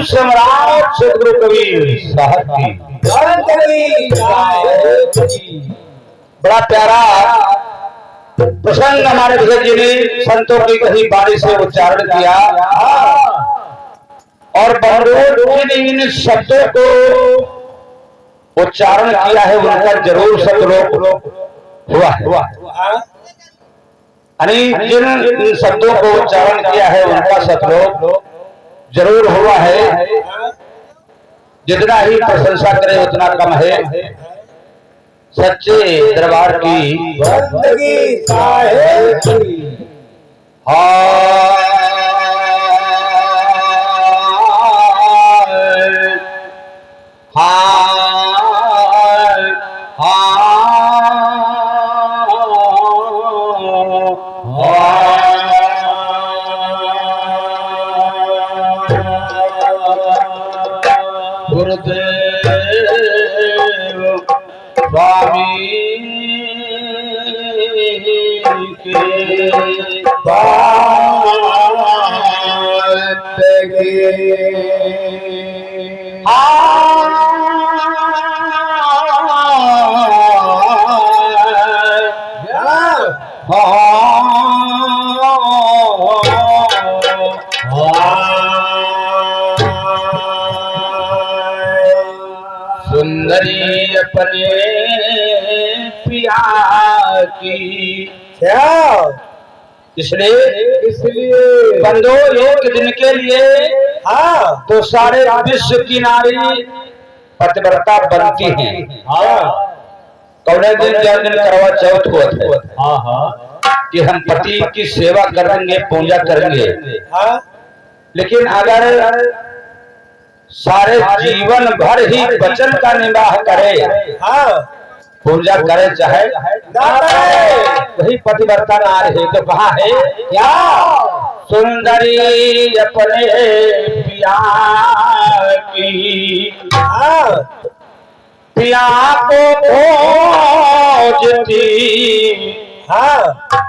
सम्राट सदगुरु कबीर साहब की बड़ा प्यारा प्रसंग हमारे भगत जी ने संतों की कही बाणी से उच्चारण किया और बहुत इन शब्दों को उच्चारण किया है उनका जरूर सतलोक हुआ जिन शब्दों को उच्चारण किया है उनका सतलोक जरूर हुआ है। जितना ही प्रशंसा करे उतना कम है। सच्चे दरबार की बंदगी साहेब की गुरुदेव स्वामी के सुंदरी अपने पिया की इसलिए बंदो एक दिन के लिए तो सारे विश्व की नारी पतिव्रता बनती हैं। कौने दिन जब दिन करवा चौथ को कि हम पति की सेवा करेंगे पूजा करेंगे। लेकिन अगर सारे जीवन भर ही वचन का निर्वाह करे पूजा करे चाहे वही पतिव्रता नारी है। तो कहा है क्या सुंदरी अपने पिया की पिया को खोजती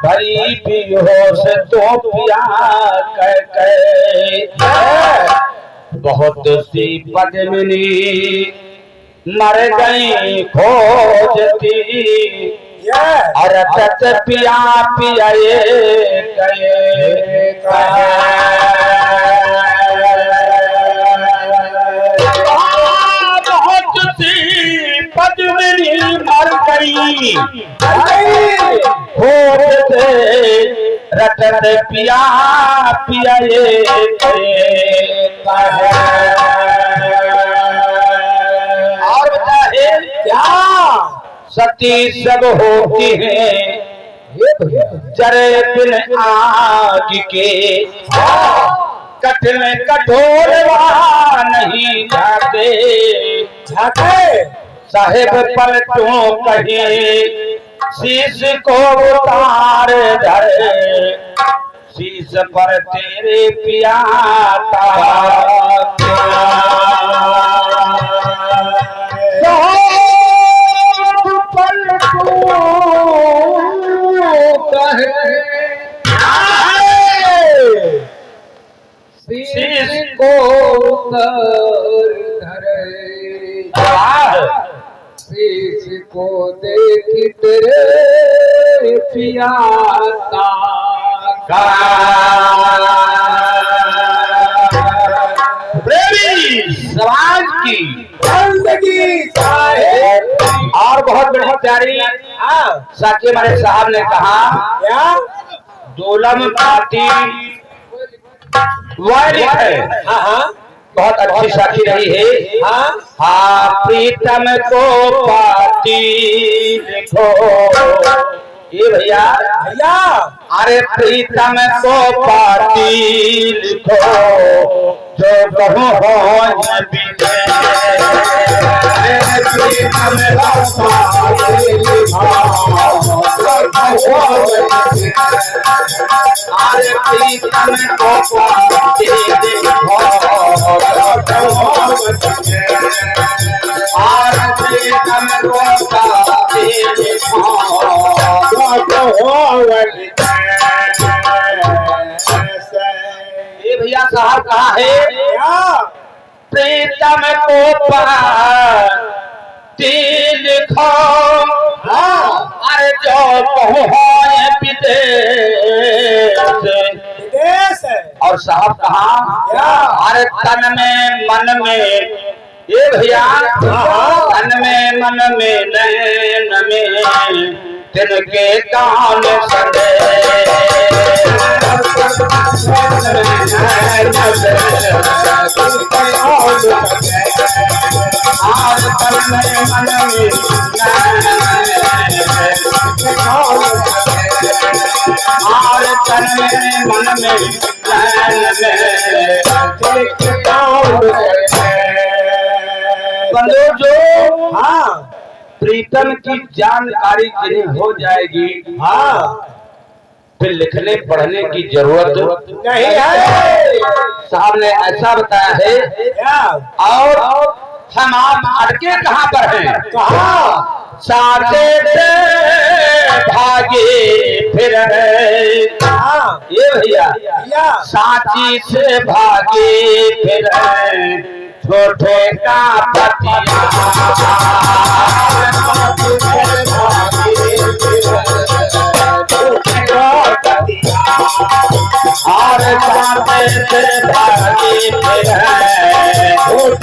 भरी बेहोश तो पिया कह बहुत सी पद्मिनी मर गई खोजती अरचत पिया पियाए गए बहुत सी पद्मिनी मर गई खोजते रटत पिया पियाए और बताए क्या सती सब होती है जरे बिन आग के कठिन कठोर नहीं जाते साहेब पलटों कहे शीश को उतार धरे शीश पर तेरे पिया शीश को उतार धरे शीश को देखी तेरे पिया समाज की जिंदगी और बहुत बड़ी प्यारी साकी हमारे साहब ने कहा क्या दोलम पाती वाली है। बहुत अच्छी साखी रही है। हाँ प्रीतम को पाती देखो ये भैया अरे प्रीतम को पाती लिखो जो कहूँ हो प्रीतम को पाती लिखो अरे प्रीतम को पाती लिखो ये भैया साहब कहा है प्रीतम को पाती लिखो अरे जो पहुँचे विदेश और साहब कहा अरे तन में मन में ये भैया तन में मन में नैन में तिनके कान संगे आज तन में मन में आज तन में मन में बंदो जो हाँ प्रीतम की जानकारी जिन्हें हो जाएगी हाँ फिर लिखने पढ़ने की जरूरत नहीं है। साहब ने ऐसा बताया है और हम आप अटके कहाँ पर हैं कहाँ साथे से भागे फिर ये भैया साची से भागे फिर छोटे का पतिया और साथे से भागे फिर और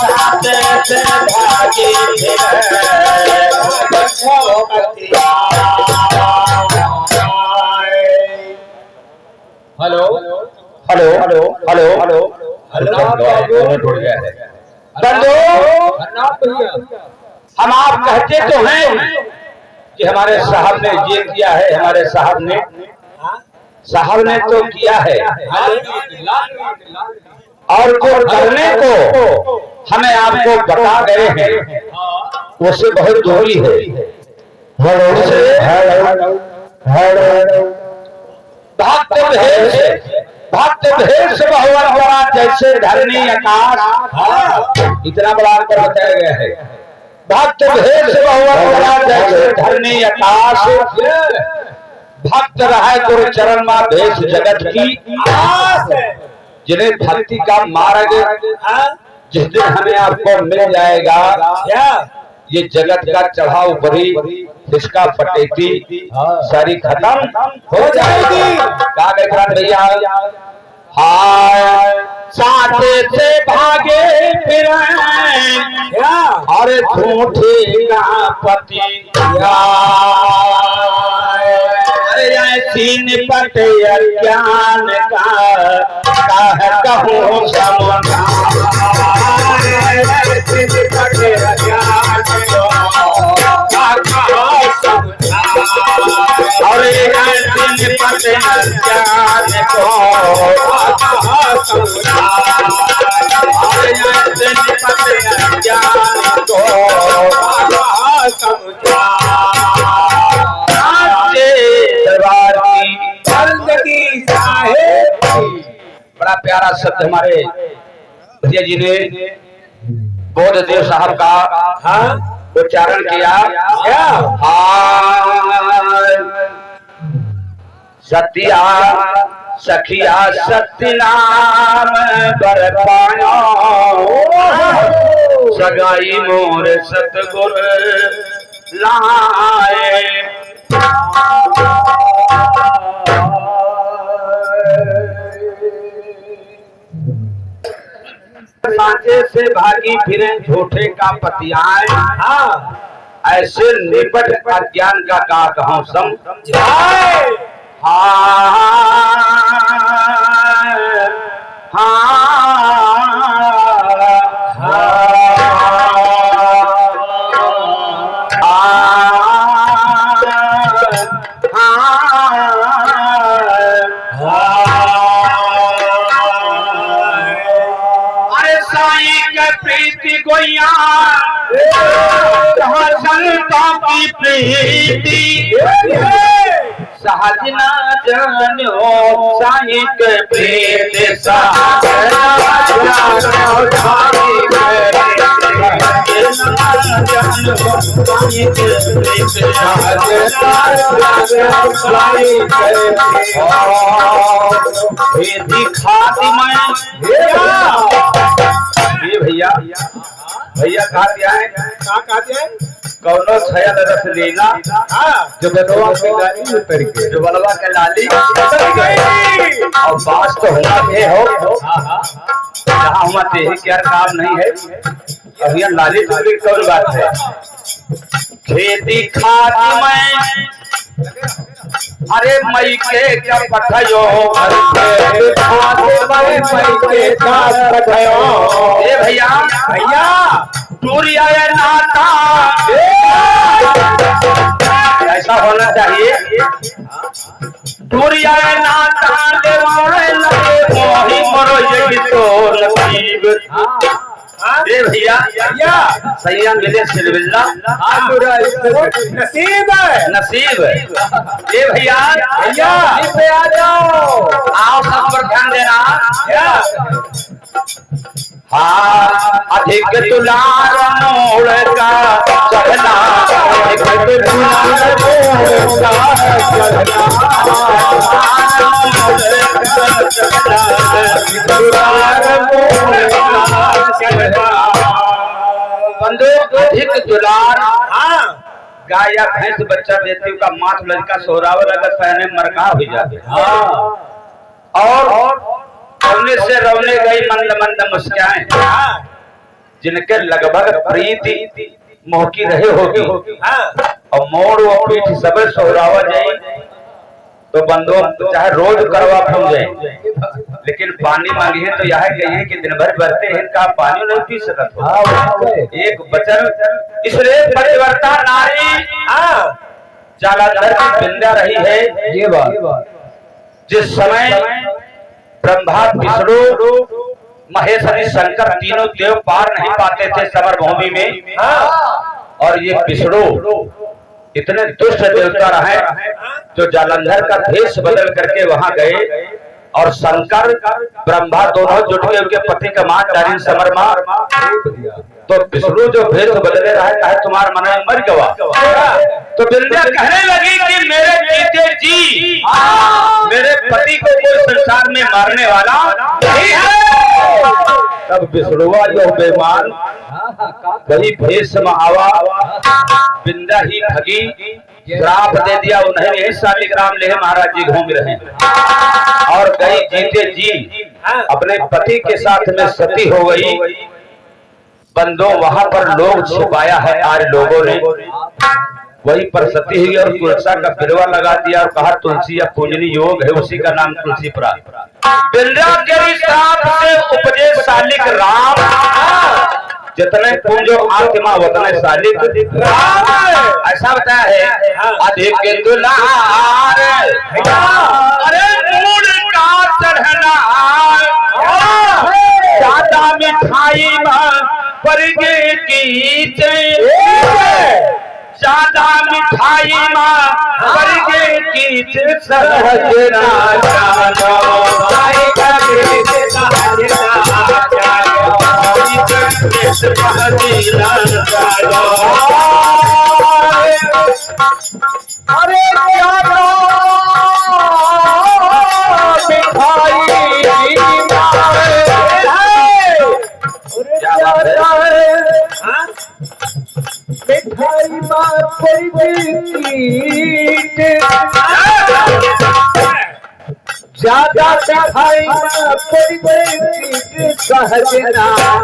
साथे से भागे hello hello hello hello hello बंदो हम आप कहते तो हैं कि हमारे साहब ने ये किया है हमारे साहब ने तो किया है और जो करने को हमें आपको बता गए हैं उससे बहुत दूरी है भक्त भेष बहुवर बड़ा जैसे धरनी आकाश इतना बड़ा अंतर बताया गया है। भक्त भेष बहुवर बड़ा जैसे धरनी आकाश भक्त रहे गुरु चरण में भेष जगत की जिन्हें भक्ति का मार्ग जिस दिन हमें आपको मिल जाएगा ये जगत का चढ़ाव बड़ी इसका फटेती सारी खत्म हो जाएगी। भैया हाय साथे से भागे फिर और झूठे का पति तीन पट ज्ञान का कहूँ समझा और तीन पट ज्ञान को बड़ा प्यारा शब्द हमारे भैया जी ने बोध देव साहब का उच्चारण किया सतिया सखिया सत्य नाम बर पाया सगाई मोर सतगुर लाए सांचे से भागी फिरे झूठे का पतियाए ऐसे निपट अज्ञान का कहूँ समझाए अरे साईं के प्रीति गोइया संतों की प्रीति सहज न जानो साईं के प्रीति सहज न जानो भैया भैया कहा दिया है कौनो छयल रस लीला जो बलवा के गाली उतर के जो बलवा के लाली और बात तो होना है हो जहाँ हुआ ते क्या काम नहीं है भैया लाली तो कौन बात है खेती खाती मैं अरे मई के क्या पठायो भैया भैया टूरी आया नाता ऐसा होना चाहिए टूरी आया नाता मरो यही तो नसीब भैया सैया मिले सिलविल्ला नसीब नसीब ये भैया भैया पे आ जाओ आओ सब पर ध्यान देना हाँ अधिक दुलार मोड़ का चढ़ना अधिक दुलार मोड़ का बंदो अधिक दुलार गाय या भैंस बच्चा देती का माथ लड़का सोहरावर अगर पहने मरका हो जाते और रोने से रोने गई मंद मंद मुस्कान जिनके लगभग प्रीति मोहकी रहे होगी और मोड़ वो पीठ सब सोहरावा जाए तो बंदो चाहे रोज करवा फूल जाए लेकिन पानी मांगी है तो यह कही है कि दिन भर बरते हैं का पानी नहीं पी सकत हो एक वचन इसलिए परिवर्ता नारी जालंधर की बिंदा रही है ये बात जिस समय ब्रह्मा विष्णु महेश आदि शंकर तीनों देव पार नहीं पाते थे समर भूमि में और ये विष्णु इतने दुष्ट देवता रहे जो जालंधर का भेष बदल करके वहां गए और शंकर ब्रह्मा दोनों जुट के उनके पति का मान डाली समर मार तो विष्णु जो भेष बदले रहा है तुम्हारा मन मर गवा तो बिंदिया कहने लगी कि मेरे जीते जी मेरे पति को कोई संसार में मारने वाला नहीं है तब विष्णुआ जो बेमान वही भेष आवा बिंदा ही ठगी श्राप दे दिया उन्हें यही शालिग्राम ले महाराज जी घूम रहे और गई जीते जी अपने पति के साथ में सती हो गई बंदो वहां पर लोग छुपाया है आज लोगों ने वही पर सती हुई और तुलसा का बिरवा लगा दिया और कहा तुलसी या पूजनी योग है उसी का नाम तुलसी प्रा बिंदा के हिसाब से उपजे शालिक राम जितने पूंजो आत्मा उतने शालिक ऐसा बताया है अधिक दुलार अरे मूड का चढ़ना ज्यादा मिठाई पर की ज्यादा मिठाई पर की सहजना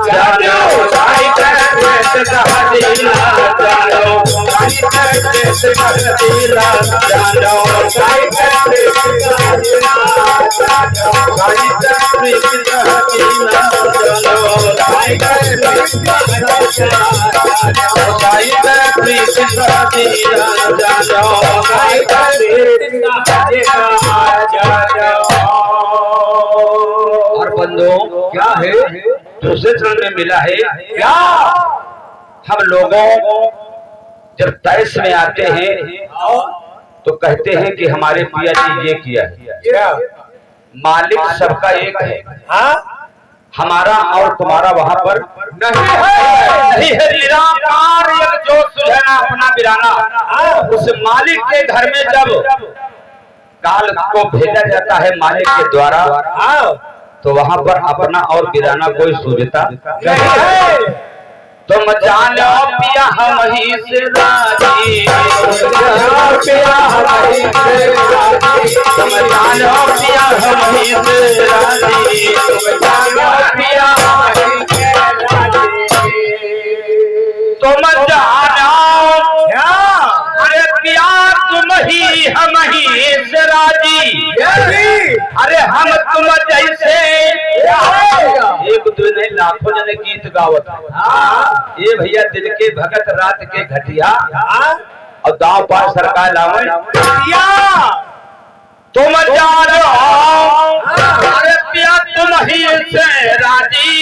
अरे मिठाई ज्यादा मिठाई सहजना और बंदो क्या है दूसरे चरण में मिला है क्या हम लोगों जब तैस में आते हैं तो कहते हैं कि हमारे पिया जी ये किया है मालिक सबका एक है हमारा और तुम्हारा वहां पर नहीं है। निराकार एक जो सुलझना अपना बिराना, उस मालिक के घर में जब काल को भेजा जाता है मालिक के द्वारा, तो वहां पर अपना और बिराना कोई सूझता नहीं। तुम जानो पिया हम ही से राजी, पिया हम ही से राजी, तुम जानो पिया हम ही से राजी, तुम जानो पिया हम ही से राजी, तुम जानो अरे पिया तुम ही हम ही से राजी, अरे हम तुम जैसे एक दो नहीं लाखों जने गीत गावत है। ये भैया दिल के भगत रात के घटिया और दाव पार सरकार लावे तुम जानो अरे पिया तुम ही से राजी,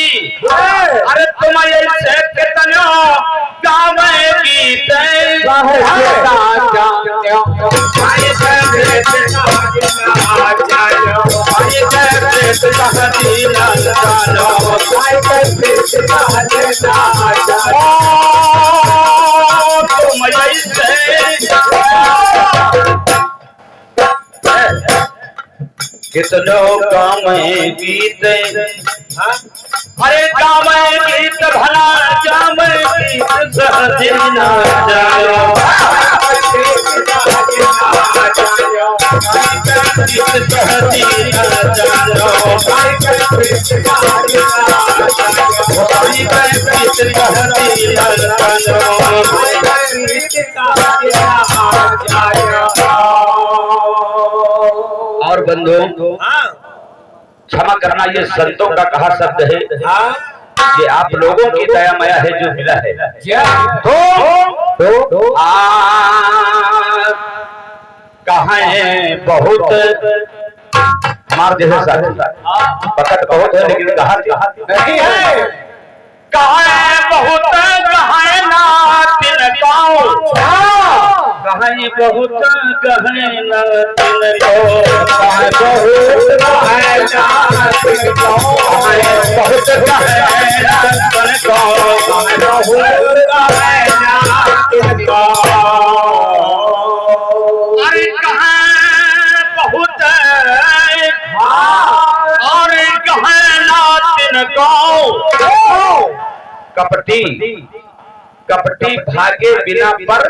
अरे तुम ऐसे कितनो गावे गीत कितनो गावे गीत, अरे गावे गीत भला जावे गीत सहज ना जायो, गीत सहज ना जायो, और बंधुओं क्षमा करना, ये संतों का कहा शब्द है कि आप लोगों की दया माया है जो मिला है। तो कहें बहुत हमारे जैसे साथी पकड़ बहुत है लेकिन कहा नहीं है, कहें बहुत कहें ना दिल गाओ, कहें बहुत कहें ना दिल गाओ, कहें बहुत कहें ना दिल गाओ, कहें बहुत कहें ना दिल गाओ, कहें बहुत कहें ना दिल गाओ, अरे कहें बहुत और कहें ना दिल गाओ, कपटी कपटी भागे बिना पर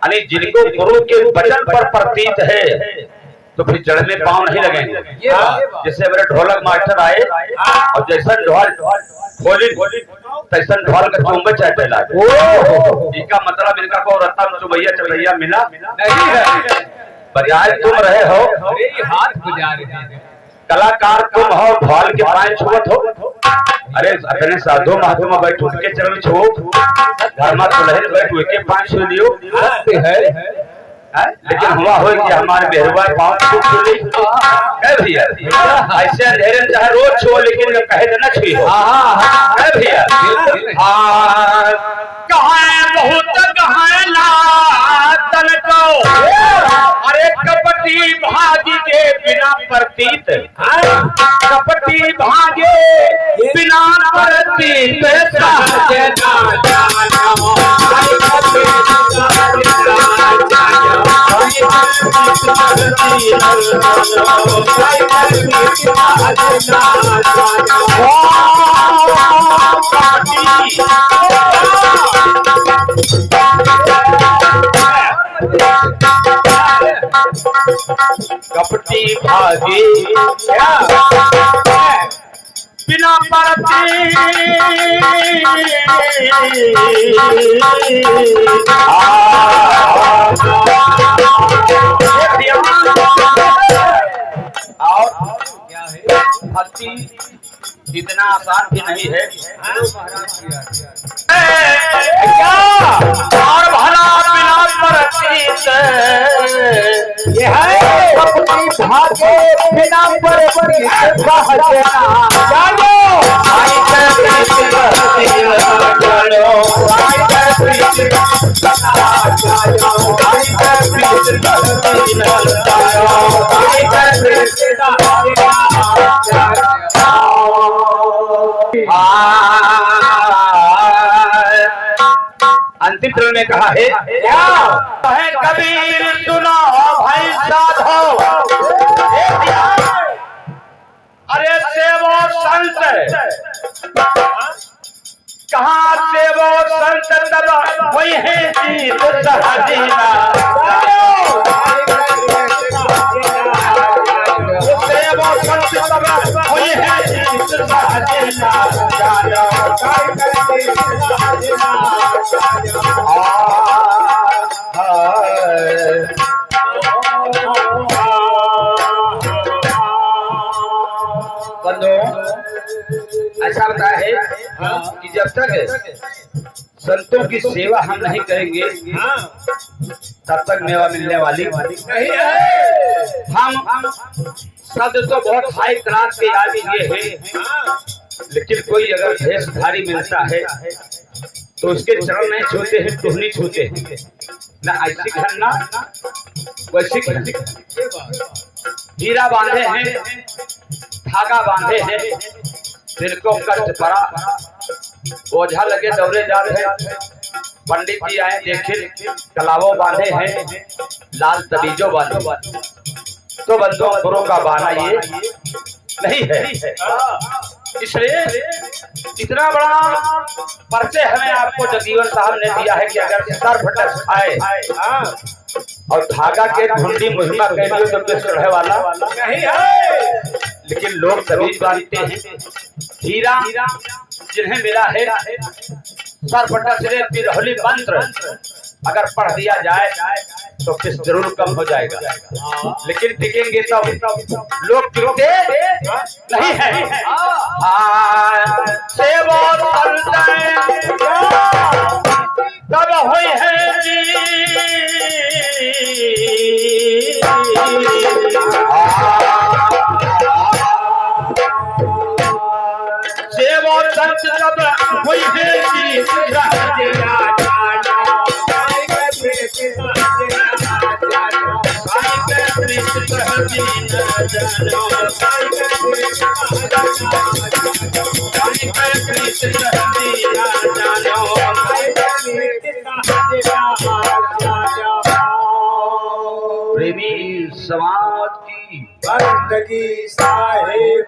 यानी जिनको गुरु के वचन पर प्रतीत है तो फिर जड़ में पांव नहीं लगेंगे। जैसे मेरे ढोलक मास्टर आए और जैसा ढोल खोली तैसा ढोल का चुम्बे चाहते लागे, इसका मतलब इनका को रत्ता चुबैया चढ़ैया मिला नहीं है। बजाय तुम रहे हो, हाथ बजा रहे कलाकार तुम हो, ढोल के पाए छुअत हो, अरे अपने साधु महाधु में बैठ उठ के चरण छो, घर में दुल्हन बैठ उठ के पाए छू लियो है? लेकिन हुआ हो कि हमारे बेहरुआ पाँव छू ली भैया, ऐसे अंधेरे चाहे रोज छो लेकिन कहे देना छुई हो भैया। कहें बहुत कहें ना तन को, अरे कपटी भागी के बिना प्रतीत, कपटी भागे बिना प्रतीत कपटी भागे बिना परती और भक्ति इतना आसान भी नहीं है और भला बिना परतीत ये है कपटी भागे बिना परतीत जानो आई अंतिम चरण में कहा है क्या है कबीर सुनो भाई साधो, अरे सेवो संत कहाँ से वो संत तब वही है जीत सहजीना, सेवो संत तब वही है जीत सहजीना, ऐसा बता है कि जब तक संतों की सेवा हम नहीं करेंगे तब तक मेवा मिलने वाली नहीं है। हम शब्द तो बहुत हाई क्लास के आदमी ये है, लेकिन कोई अगर भेषधारी मिलता है तो उसके चरण नहीं छूते हैं, टुहनी छूते हैं, ना ऐसी घटना वैसी घटना। हीरा बांधे हैं, धागा बांधे हैं, दिल को कष्ट पड़ा, ओझा लगे दौरे जा रहे हैं, पंडित जी आए देखे कलावों बांधे हैं, लाल तबीजों बांधे, तो बंदों गुरु का बाना ये नहीं है। इसलिए इतना बड़ा परिचय हमें आपको जगजीवन साहब ने दिया है कि अगर सर भटक खाए और धागा के ढूंढी मुहिमा कहने तो किस चढ़े वाला नहीं है, लेकिन लोग तबीज बांधते हैं। हीरा जिन्हें मिला है सर फटा सिरे बिरहली मंत्र अगर पढ़ दिया जाए तो किस जरूर कम हो जाएगा, लेकिन टिकेंगे तो लोग टिकते नहीं है। सेवा तब हुई है सेवा संत तब हुई है प्रेमी समाज की बंदगी साहेब।